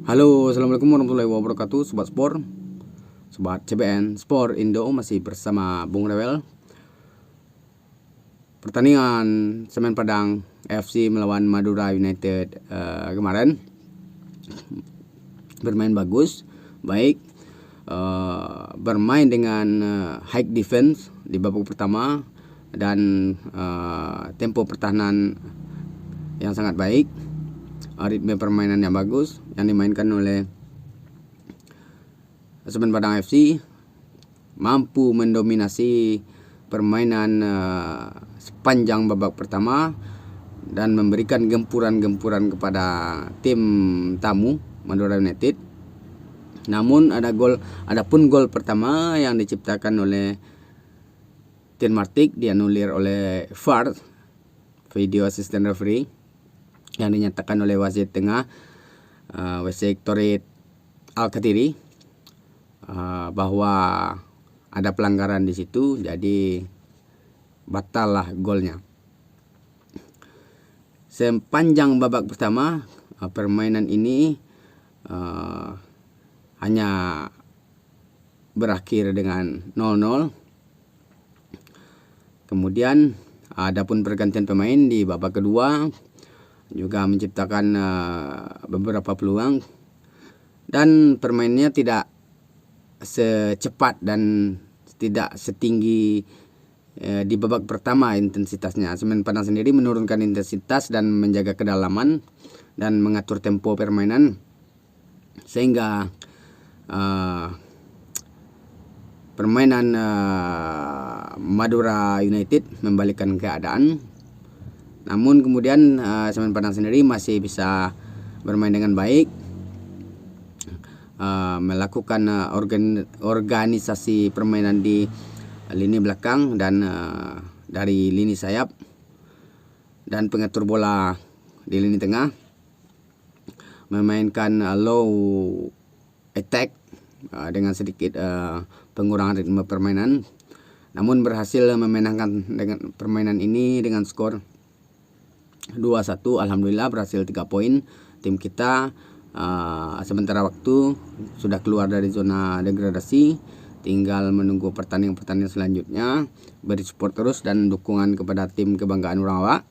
Halo, assalamualaikum warahmatullahi wabarakatuh, sobat sport, sobat CBN Sport Indo, masih bersama Bung Rewel. Pertandingan Semen Padang FC melawan Madura United kemarin bermain bagus, baik, bermain dengan high defense di babak pertama dan tempo pertahanan yang sangat baik. Ritme permainan yang bagus yang dimainkan oleh Semen Padang FC, mampu mendominasi permainan sepanjang babak pertama dan memberikan gempuran-gempuran kepada tim tamu Madura United. Namun adapun gol pertama yang diciptakan oleh Tin Martik dianulir oleh VAR, video assistant referee, yang dinyatakan oleh wasit tengah wasit Torit Al-Katiri bahwa ada pelanggaran di situ, jadi batal lah golnya. Sepanjang babak pertama permainan ini hanya berakhir dengan 0-0. Kemudian adapun pergantian pemain di babak kedua juga menciptakan beberapa peluang dan permainnya tidak secepat dan tidak setinggi di babak pertama intensitasnya. Semen Padang sendiri menurunkan intensitas dan menjaga kedalaman dan mengatur tempo permainan sehingga permainan Madura United membalikkan keadaan. Namun kemudian Semen Padang sendiri masih bisa bermain dengan baik, melakukan organisasi permainan di lini belakang dan dari lini sayap dan pengatur bola di lini tengah, memainkan low attack dengan sedikit pengurangan ritme permainan, namun berhasil memenangkan dengan permainan ini dengan skor 2-1. Alhamdulillah berhasil 3 poin. Tim kita sementara waktu sudah keluar dari zona degradasi, tinggal menunggu pertandingan selanjutnya. Beri support terus dan dukungan kepada tim kebanggaan Urawa.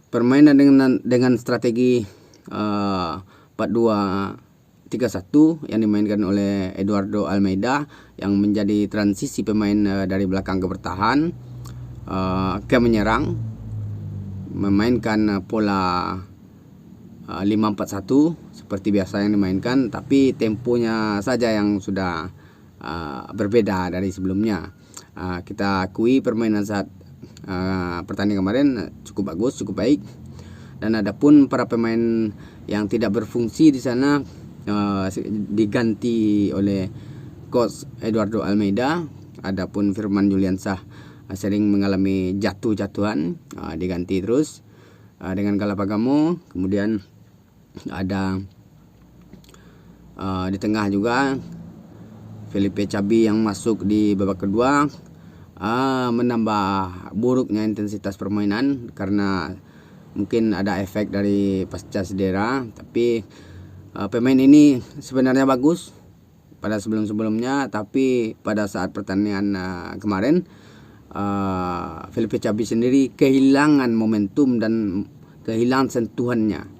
Permainan dengan strategi 4-2-3-1 yang dimainkan oleh Eduardo Almeida, yang menjadi transisi pemain dari belakang ke bertahan ke menyerang, memainkan pola 5-4-1 seperti biasa yang dimainkan, tapi temponya saja yang sudah berbeda dari sebelumnya. Kita akui permainan saat pertandingan kemarin cukup bagus, cukup baik, dan adapun para pemain yang tidak berfungsi di sana diganti oleh coach Eduardo Almeida. Adapun Firman Juliansah sering mengalami jatuh-jatuhan, diganti terus dengan Galapagamo. Kemudian ada di tengah juga Felipe Cabi yang masuk di babak kedua, menambah buruknya intensitas permainan karena mungkin ada efek dari pasca cedera. Tapi pemain ini sebenarnya bagus pada sebelum-sebelumnya, tapi pada saat pertandingan kemarin Felipe Cabi sendiri kehilangan momentum dan kehilangan sentuhannya.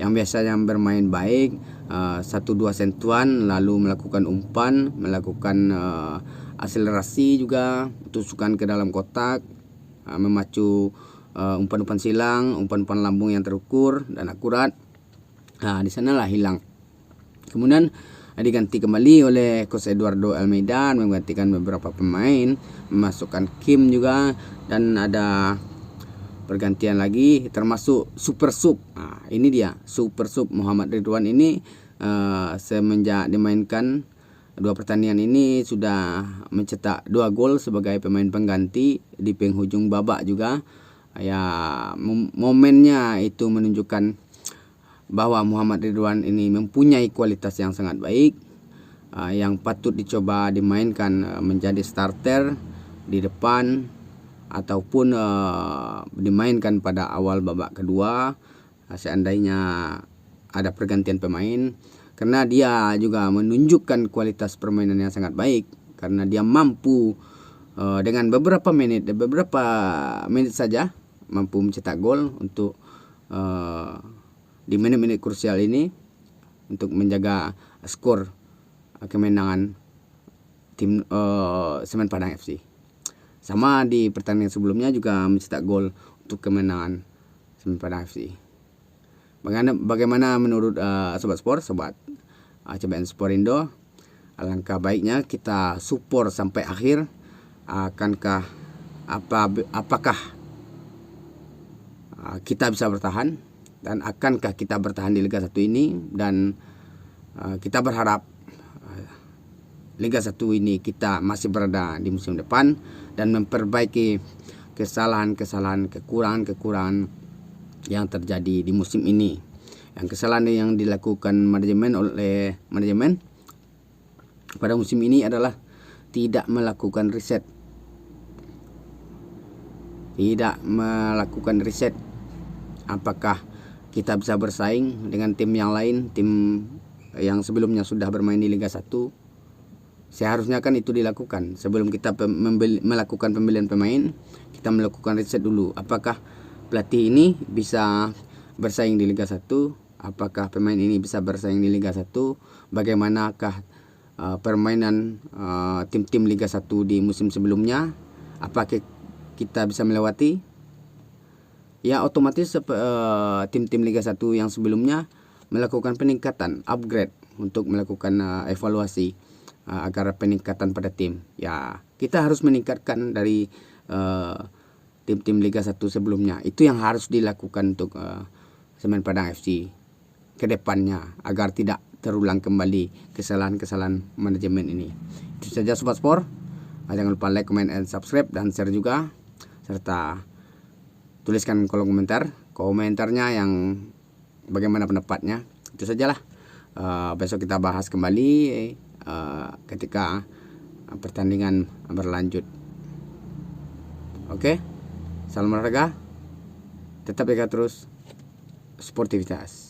Yang biasanya bermain baik, 1-2 sentuhan, lalu melakukan umpan, melakukan akselerasi juga, tusukan ke dalam kotak, memacu umpan-umpan silang, umpan-umpan lambung yang terukur dan akurat. Di sanalah hilang. Kemudian diganti kembali oleh coach Eduardo Almeida, menggantikan beberapa pemain, memasukkan Kim juga, dan ada pergantian lagi termasuk super sub. Ini dia super sub Muhammad Ridwan ini, semenjak dimainkan 2 pertandingan ini sudah mencetak 2 gol sebagai pemain pengganti di penghujung babak juga. Ya, momennya itu menunjukkan bahwa Muhammad Ridwan ini mempunyai kualitas yang sangat baik, yang patut dicoba dimainkan menjadi starter di depan ataupun dimainkan pada awal babak kedua seandainya ada pergantian pemain, karena dia juga menunjukkan kualitas permainan yang sangat baik, karena dia mampu dengan beberapa menit saja mampu mencetak gol untuk di menit-menit krusial ini untuk menjaga skor kemenangan tim Semen Padang FC. Sama di pertandingan sebelumnya juga mencetak gol untuk kemenangan Semen Padang FC. Bagaimana menurut sobat sport, sobat CBN Sport Indo? Alangkah baiknya kita support sampai akhir. Apakah kita bisa bertahan, dan akankah kita bertahan di Liga 1 ini? Dan kita berharap Liga 1 ini kita masih berada di musim depan dan memperbaiki kesalahan-kesalahan, kekurangan-kekurangan yang terjadi di musim ini. Yang kesalahan yang dilakukan oleh manajemen pada musim ini adalah tidak melakukan riset. Apakah kita bisa bersaing dengan tim yang lain, tim yang sebelumnya sudah bermain di Liga 1? Seharusnya kan itu dilakukan. Sebelum kita melakukan pembelian pemain, kita melakukan riset dulu. Apakah pelatih ini bisa bersaing di Liga 1? Apakah pemain ini bisa bersaing di Liga 1? Bagaimanakah permainan tim-tim Liga 1 di musim sebelumnya? Apakah kita bisa melewati? Ya, otomatis tim-tim Liga 1 yang sebelumnya melakukan peningkatan, upgrade untuk melakukan evaluasi agar peningkatan pada tim. Ya, kita harus meningkatkan dari tim-tim Liga 1 sebelumnya. Itu yang harus dilakukan untuk Semen Padang FC ke depannya agar tidak terulang kembali kesalahan-kesalahan manajemen ini. Itu saja sobat sport. Jangan lupa like, comment, and subscribe, dan share juga, serta tuliskan kolom komentarnya yang bagaimana pendapatnya. Itu sajalah. Besok kita bahas kembali ketika pertandingan berlanjut. Oke, salam olahraga, tetap jaga terus sportivitas.